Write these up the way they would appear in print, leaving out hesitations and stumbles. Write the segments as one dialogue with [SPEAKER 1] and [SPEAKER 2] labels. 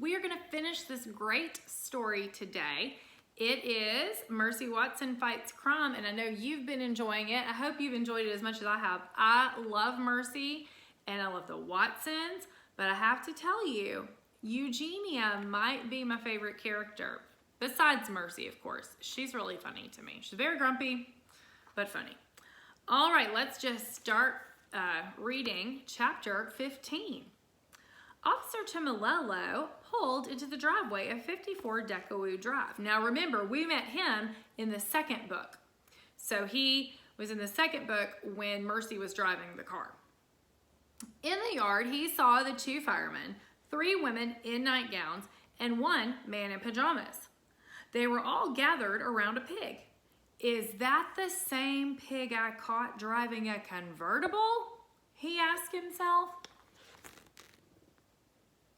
[SPEAKER 1] we are going to finish this great story today. It is Mercy Watson Fights Crime, and I know you've been enjoying it. I hope you've enjoyed it as much as I have. I love Mercy, and I love the Watsons, but I have to tell you, Eugenia might be my favorite character, besides Mercy, of course. She's really funny to me. She's very grumpy, but funny. All right, let's just start reading chapter 15. Officer Tomilello pulled into the driveway of 54 Deckawoo Drive. Now remember, we met him in the second book. So he was in the second book when Mercy was driving the car. In the yard, he saw the two firemen, 3 women in nightgowns, and 1 man in pajamas. They were all gathered around a pig. Is that the same pig I caught driving a convertible? He asked himself.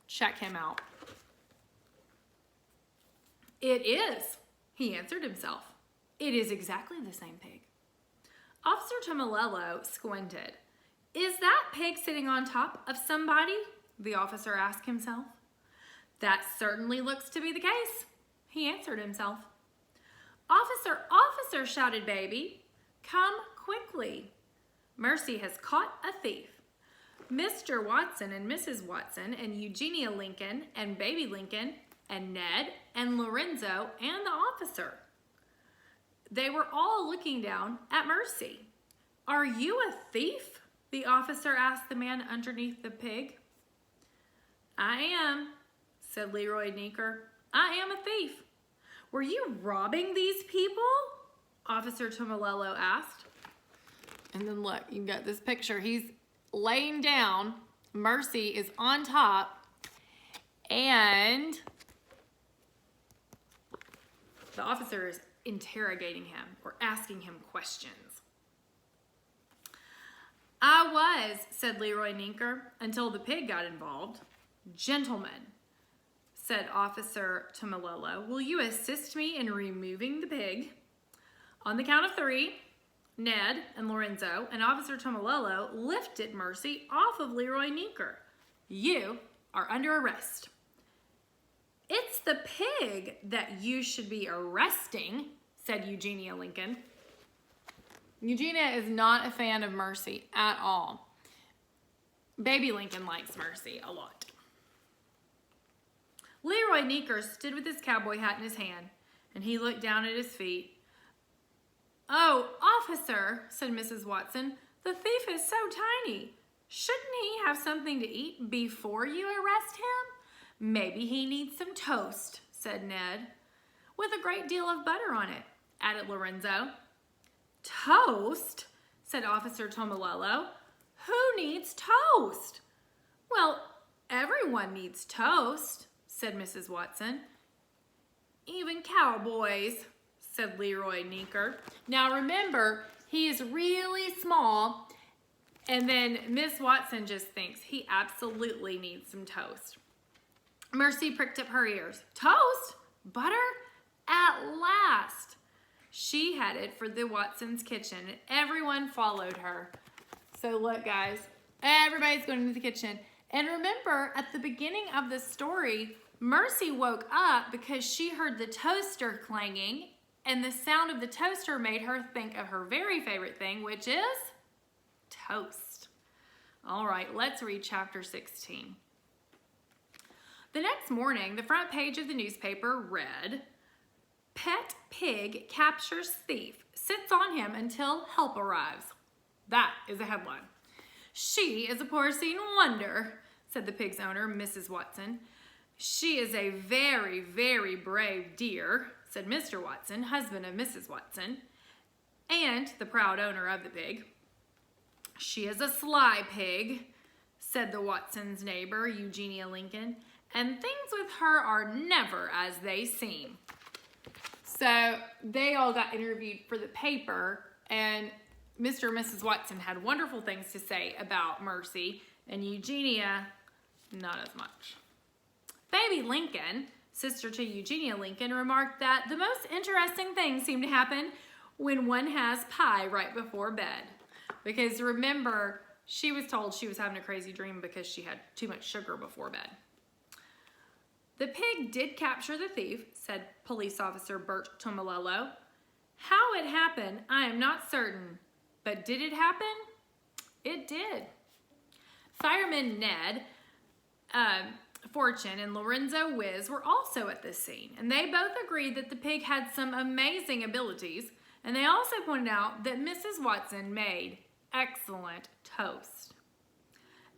[SPEAKER 1] Check him out. It is, he answered himself. It is exactly the same pig. Officer Tomilello squinted. Is that pig sitting on top of somebody? The officer asked himself. That certainly looks to be the case, he answered himself. Officer, officer, shouted Baby. Come quickly. Mercy has caught a thief. Mr. Watson and Mrs. Watson and Eugenia Lincoln and Baby Lincoln and Ned and Lorenzo and the officer. They were all looking down at Mercy. Are you a thief? The officer asked the man underneath the pig. I am, said Leroy Neeker. I am a thief. Were you robbing these people? Officer Tomilello asked. And then look, you've got this picture. He's laying down. Mercy is on top. And the officer is interrogating him or asking him questions. I was, said Leroy Neeker, until the pig got involved. Gentlemen, said Officer Tomilello, will you assist me in removing the pig? On the count of 3, Ned and Lorenzo and Officer Tomilello lifted Mercy off of Leroy Neeker. You are under arrest. It's the pig that you should be arresting, said Eugenia Lincoln. Eugenia is not a fan of Mercy at all. Baby Lincoln likes Mercy a lot. Leroy Neeker stood with his cowboy hat in his hand, and he looked down at his feet. Oh, officer, said Mrs. Watson, the thief is so tiny. Shouldn't he have something to eat before you arrest him? Maybe he needs some toast, said Ned. With a great deal of butter on it, added Lorenzo. Toast, said Officer Tomilello. Who needs toast? Well, everyone needs toast, said Mrs. Watson. Even cowboys, said Leroy Neeker. Now remember, he is really small, and then Miss Watson just thinks he absolutely needs some toast. Mercy pricked up her ears. Toast? Butter? At last! She headed for the Watsons' kitchen, and everyone followed her. So look, guys, everybody's going into the kitchen. And remember, at the beginning of the story, Mercy woke up because she heard the toaster clanging, and the sound of the toaster made her think of her very favorite thing, which is toast. All right, let's read chapter 16. The next morning, the front page of the newspaper read, Pet pig captures thief, sits on him until help arrives. That is a headline. She is a porcine wonder, said the pig's owner, Mrs. Watson. She is a very, very brave dear, said Mr. Watson, husband of Mrs. Watson, and the proud owner of the pig. She is a sly pig, said the Watsons' neighbor, Eugenia Lincoln, and things with her are never as they seem. So they all got interviewed for the paper, and Mr. and Mrs. Watson had wonderful things to say about Mercy, and Eugenia, not as much. Baby Lincoln, sister to Eugenia Lincoln, remarked that the most interesting things seem to happen when one has pie right before bed. Because remember, she was told she was having a crazy dream because she had too much sugar before bed. The pig did capture the thief, said Police Officer Bert Tomilello. How it happened, I am not certain. But did it happen? It did. Firemen Ned Fortune and Lorenzo Wiz were also at this scene, and they both agreed that the pig had some amazing abilities, and they also pointed out that Mrs. Watson made excellent toast.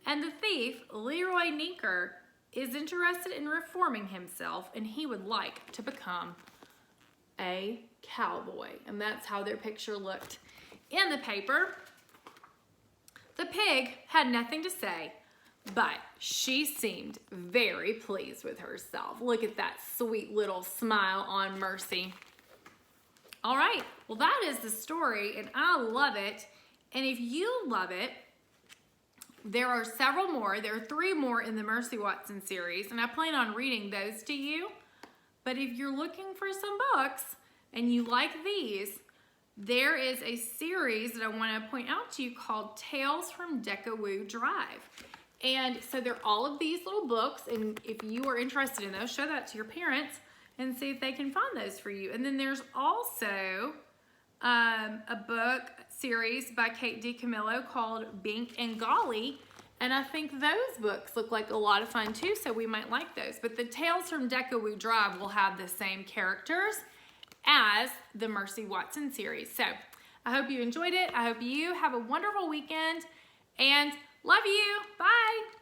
[SPEAKER 1] And the thief, Leroy Neeker, is interested in reforming himself, and he would like to become a cowboy. And that's how their picture looked in the paper. The pig had nothing to say, but she seemed very pleased with herself. Look at that sweet little smile on Mercy. All right, well, that is the story, and I love it. And if you love it, there are several more. There are 3 more in the Mercy Watson series, and I plan on reading those to you. But if you're looking for some books and you like these, there is a series that I want to point out to you called Tales from Decawoo Drive. And so they're all of these little books, and if you are interested in those, show that to your parents and see if they can find those for you. And then there's also a book series by Kate DiCamillo called Bink and Golly, and I think those books look like a lot of fun too, so we might like those. But the Tales from Decawoo Drive will have the same characters as the Mercy Watson series. So I hope you enjoyed it. I hope you have a wonderful weekend, and love you. Bye.